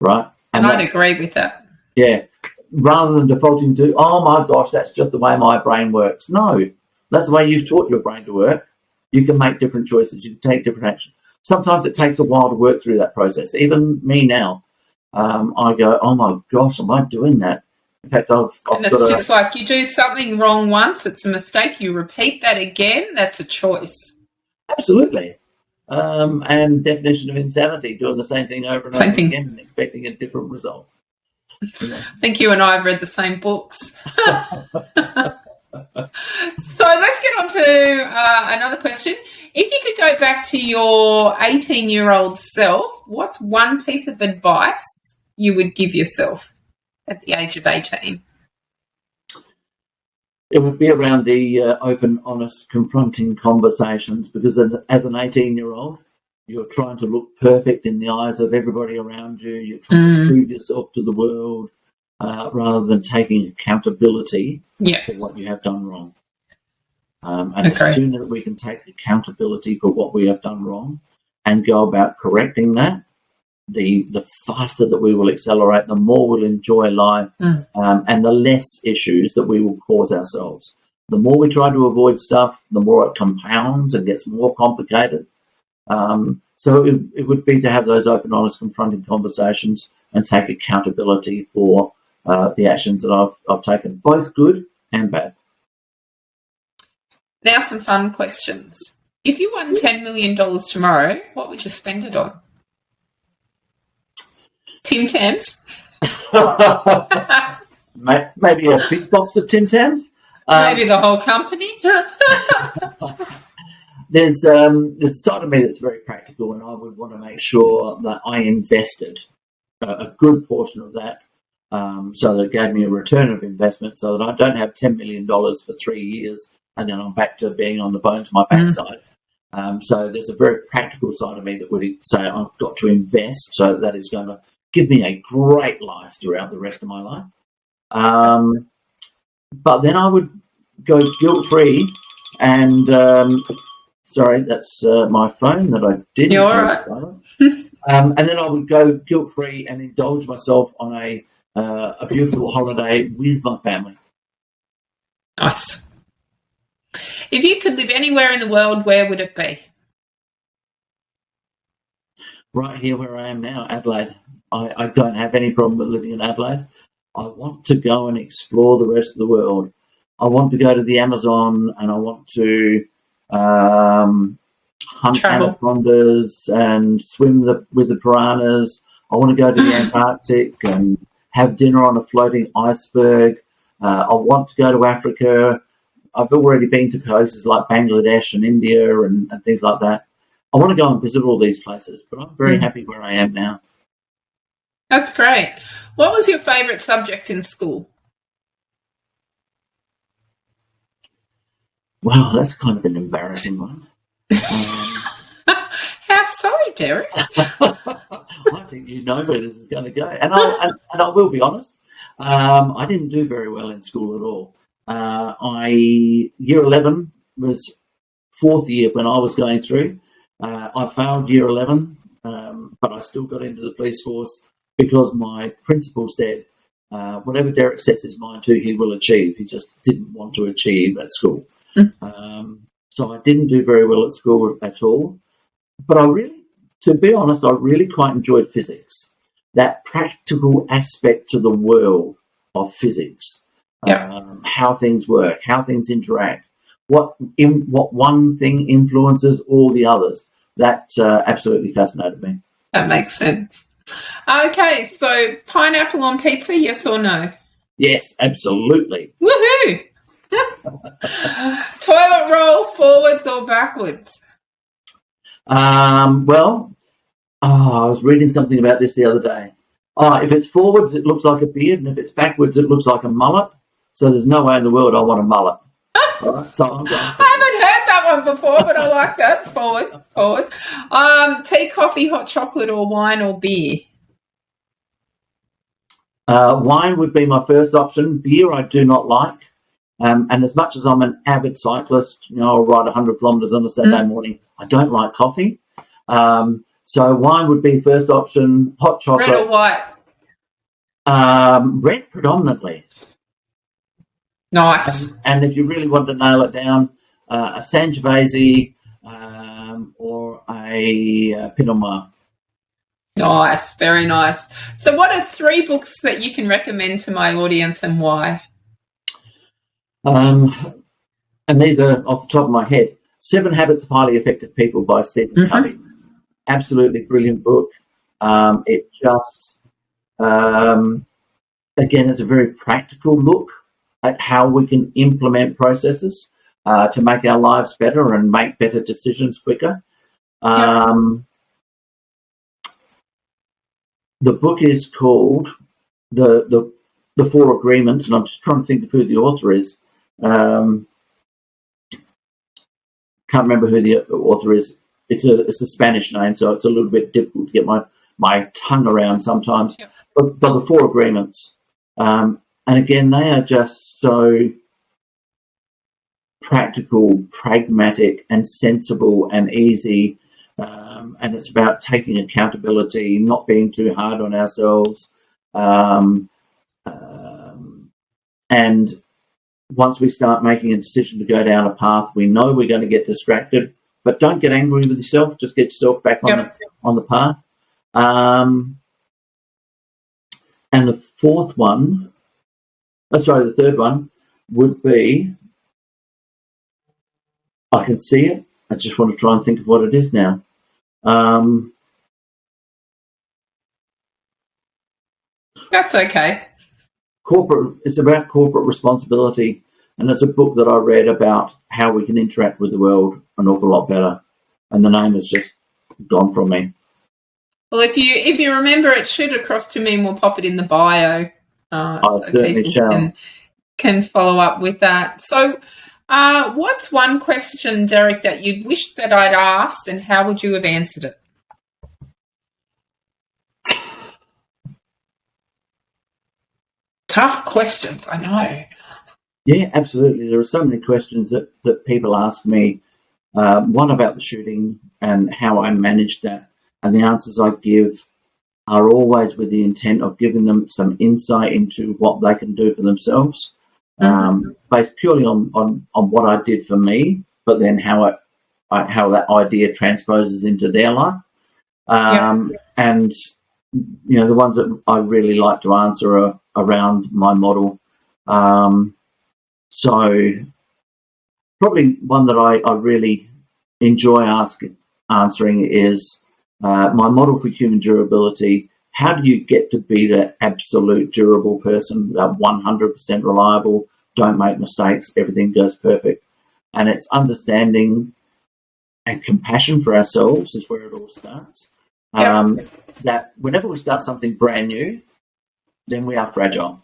Right? And I'd agree with that. Yeah. Rather than defaulting to, oh my gosh, that's just the way my brain works. No, that's the way you've taught your brain to work. You can make different choices. You can take different action. Sometimes it takes a while to work through that process. Even me now, I go, oh my gosh, am I doing that? In fact, I've and it's just like you do something wrong once, it's a mistake. You repeat that again, that's a choice. Absolutely. And definition of insanity, doing the same thing over and over again and expecting a different result. I think you and I have read the same books. So let's get on to another question. If you could go back to your 18-year-old self, what's one piece of advice you would give yourself at the age of 18? It would be around the open, honest, confronting conversations, because as an 18-year-old, you're trying to look perfect in the eyes of everybody around you. You're trying to prove yourself to the world rather than taking accountability for what you have done wrong. And the sooner that we can take accountability for what we have done wrong and go about correcting that, the faster that we will accelerate, the more we'll enjoy life, and the less issues that we will cause ourselves. The more we try to avoid stuff, the more it compounds and gets more complicated. So it would be to have those open, honest, confronting conversations and take accountability for the actions that I've taken, both good and bad. Now some fun questions. If you won $10 million tomorrow, what would you spend it on? Tim Tams? Maybe a big box of Tim Tams? Maybe the whole company? There's a side of me that's very practical, and I would want to make sure that I invested a good portion of that so that it gave me a return of investment, so that I don't have $10 million for 3 years and then I'm back to being on the bones of my backside. So there's a very practical side of me that would say I've got to invest, so that is going to give me a great life throughout the rest of my life. But then I would go guilt-free and... sorry, that's my phone that I did. You're all right. And then I would go guilt-free and indulge myself on a beautiful holiday with my family. Nice. If you could live anywhere in the world, where would it be? Right here where I am now, Adelaide. I don't have any problem with living in Adelaide. I want to go and explore the rest of the world. I want to go to the Amazon, and I want to hunt anacondas and swim with the piranhas. I want to go to the Antarctic and have dinner on a floating iceberg. I want to go to Africa. I've already been to places like Bangladesh and India and things like that. I want to go and visit all these places, but I'm very happy where I am now. That's great. What was your favourite subject in school? Well, that's kind of an embarrassing one. How so, Derrick? I think you know where this is going to go. And I will be honest, I didn't do very well in school at all. Year 11 was fourth year when I was going through. I failed year 11, but I still got into the police force because my principal said, whatever Derrick sets his mind to, he will achieve. He just didn't want to achieve at school. So I didn't do very well at school at all. But to be honest, I really quite enjoyed physics. That practical aspect to the world of physics. How things work, how things interact, what one thing influences all the others. That absolutely fascinated me. That makes sense. Okay, so pineapple on pizza, yes or no? Yes, absolutely. Woohoo! Toilet roll forwards or backwards? I was reading something about this the other day. If it's forwards, it looks like a beard, and if it's backwards, it looks like a mullet. So there's no way in the world I want a mullet. All right, so I'm going. I haven't heard that one before, but I like that. Forward. Tea, coffee, hot chocolate, or wine or beer? Wine would be my first option. Beer I do not like. And as much as I'm an avid cyclist, I'll ride 100 kilometres on a Saturday morning, I don't like coffee. So wine would be first option. Hot chocolate. Red or white? Red predominantly. Nice. And if you really want to nail it down, a Sangiovese or a Pinot Noir. Nice, very nice. So what are 3 books that you can recommend to my audience and why? And these are off the top of my head. 7 Habits of Highly Effective People by Stephen Covey. Absolutely brilliant book. It just, again, it's a very practical look at how we can implement processes to make our lives better and make better decisions quicker. The book is called the 4 Agreements, and I'm just trying to think of who the author is. Can't remember who the author is. It's a Spanish name, so it's a little bit difficult to get my tongue around sometimes. Yep. But the 4 Agreements, and again, they are just so practical, pragmatic, and sensible and easy. And it's about taking accountability, not being too hard on ourselves. And once we start making a decision to go down a path, we know we're going to get distracted, but don't get angry with yourself. Just get yourself back on the path. And the third one would be, I can see it. I just want to try and think of what it is now. That's okay. It's about corporate responsibility, and it's a book that I read about how we can interact with the world an awful lot better. And the name has just gone from me. Well, if you remember it, shoot it across to me and we'll pop it in the bio. I so certainly shall. Can follow up with that. So what's one question, Derrick, that you'd wish that I'd asked, and how would you have answered it? Tough questions, I know. Yeah, absolutely. There are so many questions that people ask me. One about the shooting and how I managed that. And the answers I give are always with the intent of giving them some insight into what they can do for themselves, based purely on what I did for me, but then how that idea transposes into their life. And, the ones that I really like to answer are around my model. So probably one that I really enjoy answering is my model for human durability. How do you get to be the absolute durable person, 100% reliable, don't make mistakes, everything goes perfect? And it's understanding and compassion for ourselves is where it all starts. That whenever we start something brand new, then we are fragile.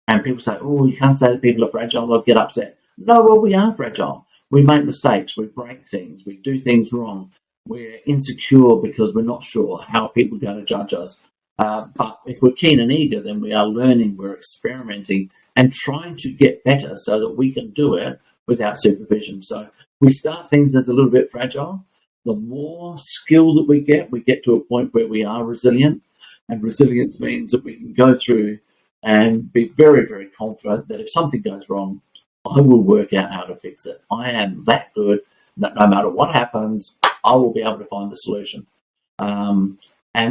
And people say, oh, you can't say that people are fragile, I'll get upset. No, well, we are fragile. We make mistakes, we break things, we do things wrong. We're insecure because we're not sure how people are going to judge us. But if we're keen and eager, then we are learning, we're experimenting and trying to get better so that we can do it without supervision. So we start things as a little bit fragile. The more skill that we get to a point where we are resilient. And resilience means that we can go through and be very, very confident that if something goes wrong, I will work out how to fix it. I am that good that no matter what happens, I will be able to find the solution. And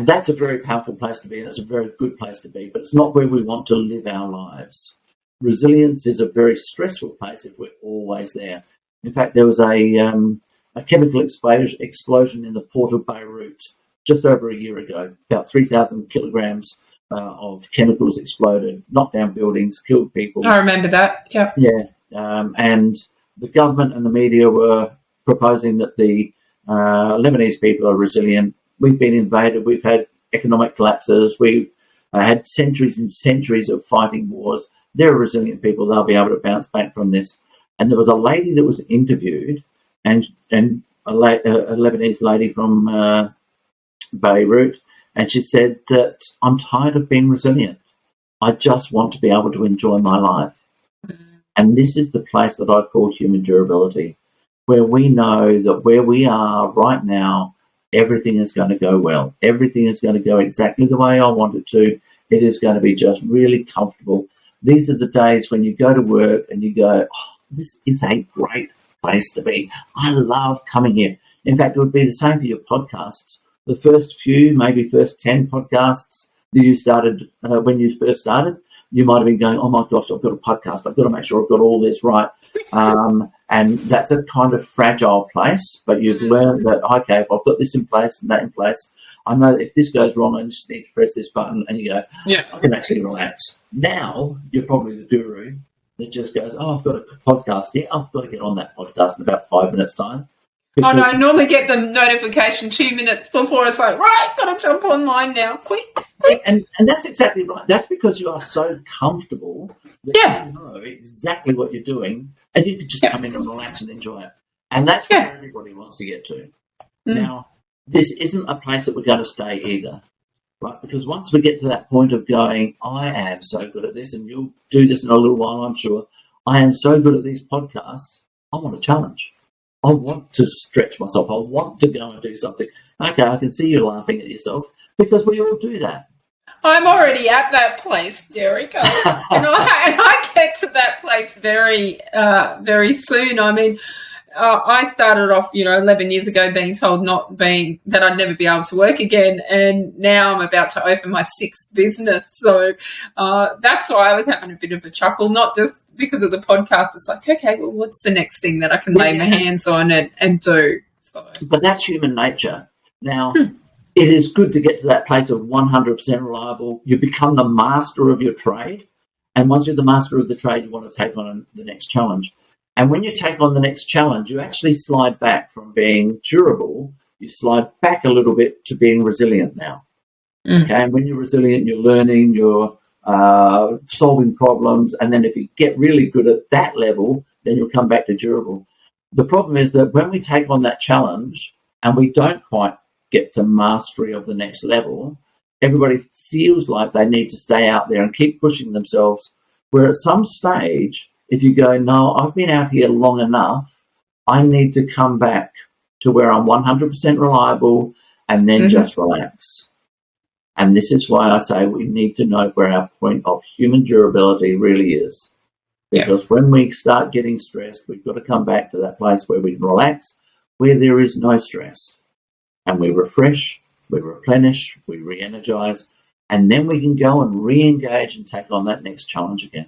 that's a very powerful place to be, and it's a very good place to be, but it's not where we want to live our lives. Resilience is a very stressful place if we're always there. In fact, there was a chemical explosion in the port of Beirut just over a year ago. About 3,000 kilograms of chemicals exploded, knocked down buildings, killed people. I remember that, yeah. Yeah, and the government and the media were proposing that the Lebanese people are resilient. We've been invaded. We've had economic collapses. We've had centuries and centuries of fighting wars. They're resilient people. They'll be able to bounce back from this. And there was a lady that was interviewed, and a Lebanese lady from Beirut, and she said that I'm tired of being resilient. I just want to be able to enjoy my life. And this is the place that I call human durability, where we know that where we are right now, everything is going to go well. Everything is going to go exactly the way I want it to. It is going to be just really comfortable. These are the days when you go to work and you go, oh, this is a great place to be. I love coming here. In fact, it would be the same for your podcasts. The first few, maybe first 10 podcasts that you started when you first started, you might have been going, oh my gosh, I've got a podcast. I've got to make sure I've got all this right. And that's a kind of fragile place, but you've learned that, okay, if I've got this in place and that in place, I know that if this goes wrong, I just need to press this button, and you go, yeah, I can actually relax. Now you're probably the guru that just goes, oh, I've got a podcast. Yeah, I've got to get on that podcast in about 5 minutes' time. Oh, no, I normally get the notification 2 minutes before. It's like, right, got to jump online now, quick. And that's exactly right. That's because you are so comfortable that you know exactly what you're doing, and you can just come in and relax and enjoy it. And that's where everybody wants to get to. Now, this isn't a place that we're going to stay either, right? Because once we get to that point of going, I am so good at this, and you'll do this in a little while, I'm sure. I am so good at these podcasts. I want a challenge. I want to stretch myself. I want to go and do something. Okay, I can see you laughing at yourself because we all do that. I'm already at that place, Derrick, and I get to that place very, very soon. I mean, I started off, 11 years ago being told that I'd never be able to work again, and now I'm about to open my 6th business. So that's why I was having a bit of a chuckle, not just because of the podcast. It's like, okay, well, what's the next thing that I can lay my hands on and do? So. But that's human nature. Now, it is good to get to that place of 100% reliable. You become the master of your trade. And once you're the master of the trade, you want to take on the next challenge. And when you take on the next challenge, you actually slide back from being durable. You slide back a little bit to being resilient now. Okay, and when you're resilient, you're learning, you're solving problems. And then if you get really good at that level, then you'll come back to durable. The problem is that when we take on that challenge and we don't quite get to mastery of the next level, everybody feels like they need to stay out there and keep pushing themselves, where at some stage, if you go, no, I've been out here long enough, I need to come back to where I'm 100% reliable and then just relax. And this is why I say we need to know where our point of human durability really is. Because when we start getting stressed, we've got to come back to that place where we can relax, where there is no stress. And we refresh, we replenish, we re-energize, and then we can go and re-engage and take on that next challenge again.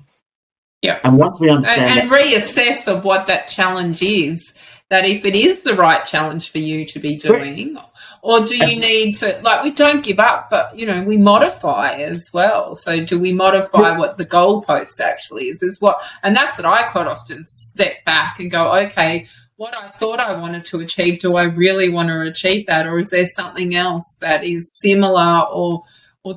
Yeah. And once we understand and reassess of what that challenge is, that if it is the right challenge for you to be doing, or do you need to, we don't give up, but, we modify as well. So do we modify what the goalpost actually is and that's what I quite often step back and go, okay, what I thought I wanted to achieve, do I really want to achieve that? Or is there something else that is similar or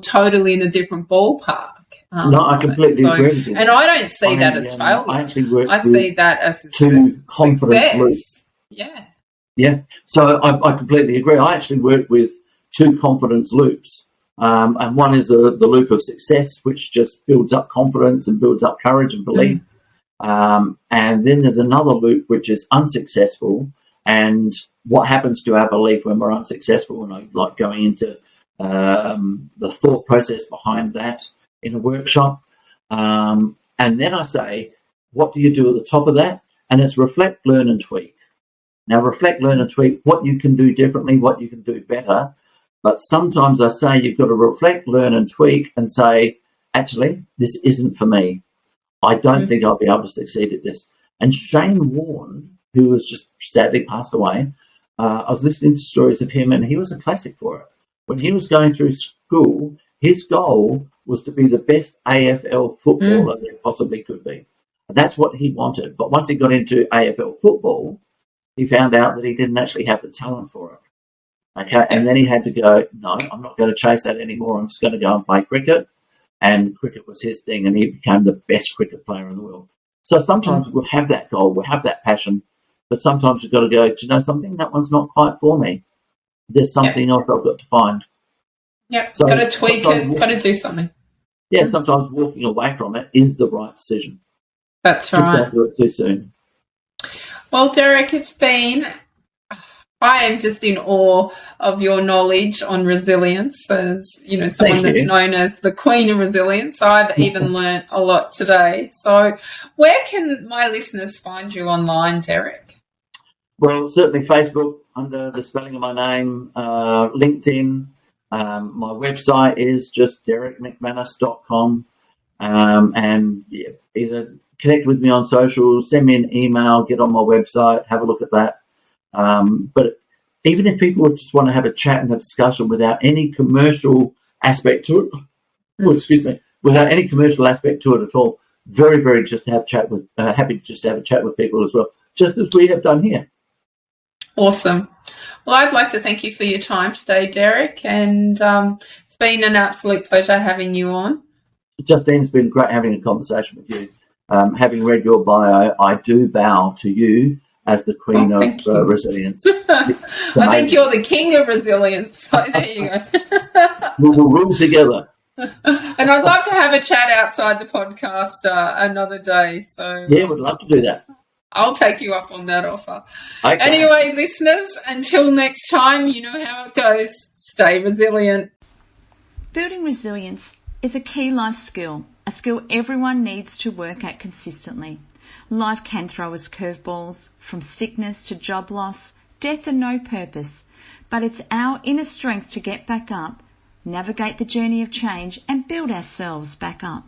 totally in a different ballpark? No, I completely agree with you. And I don't see that as failure. I see that as two confidence loops. Yeah. So I completely agree. I actually work with 2 confidence loops. And one is the loop of success, which just builds up confidence and builds up courage and belief. And then there's another loop, which is unsuccessful, and what happens to our belief when we're unsuccessful, and I like going into the thought process behind that in a workshop. And then I say, what do you do at the top of that? And it's reflect, learn, and tweak. Now, reflect, learn, and tweak what you can do differently, what you can do better. But sometimes I say you've got to reflect, learn, and tweak and say, actually, this isn't for me. I don't think I'll be able to succeed at this. And Shane Warne, who was just sadly passed away, I was listening to stories of him, and he was a classic for it. When he was going through school, his goal was to be the best AFL footballer there possibly could be. And that's what he wanted. But once he got into AFL football, he found out that he didn't actually have the talent for it. Okay, and then he had to go, no, I'm not going to chase that anymore. I'm just going to go and play cricket. and cricket was his thing, and he became the best cricket player in the world. So sometimes we'll have that goal, we'll have that passion, but sometimes we've got to go, do you know something? That one's not quite for me. There's something else I've got to find. Yep, so got to tweak it, got to do something. Yeah, sometimes walking away from it is the right decision. That's right. Just don't do it too soon. Well, Derrick, I am just in awe of your knowledge on resilience as, someone that's known as the Queen of Resilience. I've even learnt a lot today. So where can my listeners find you online, Derrick? Well, certainly Facebook under the spelling of my name, LinkedIn. My website is just derrickmcmanus.com. And either connect with me on social, send me an email, get on my website, have a look at that. But even if people just want to have a chat and a discussion without any commercial aspect to it, without any commercial aspect to it at all, very, very just to have happy just to have a chat with people as well, just as we have done here. Awesome. Well, I'd like to thank you for your time today, Derrick, and it's been an absolute pleasure having you on. Justine, it's been great having a conversation with you. Having read your bio, I do bow to you as the Queen of Resilience. I think you're the King of Resilience. So there you go. We will rule together. And I'd love to have a chat outside the podcast another day. So yeah, we'd love to do that. I'll take you up on that offer. Okay. Anyway, listeners, until next time, you know how it goes. Stay resilient. Building resilience is a key life skill, a skill everyone needs to work at consistently. Life can throw us curveballs, from sickness to job loss, death and no purpose. But it's our inner strength to get back up, navigate the journey of change and build ourselves back up.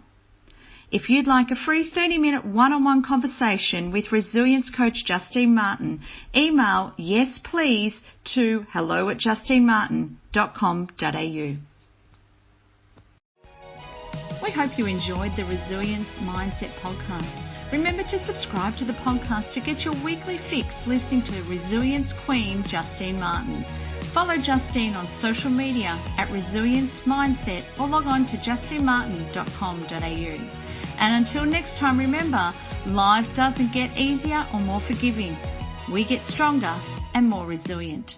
If you'd like a free 30-minute one-on-one conversation with resilience coach Justine Martin, email yes please to hello@justinemartin.com.au. We hope you enjoyed the Resilience Mindset podcast. Remember to subscribe to the podcast to get your weekly fix listening to Resilience Queen Justine Martin. Follow Justine on social media at Resilience Mindset or log on to justinemartin.com.au. And until next time, remember, life doesn't get easier or more forgiving. We get stronger and more resilient.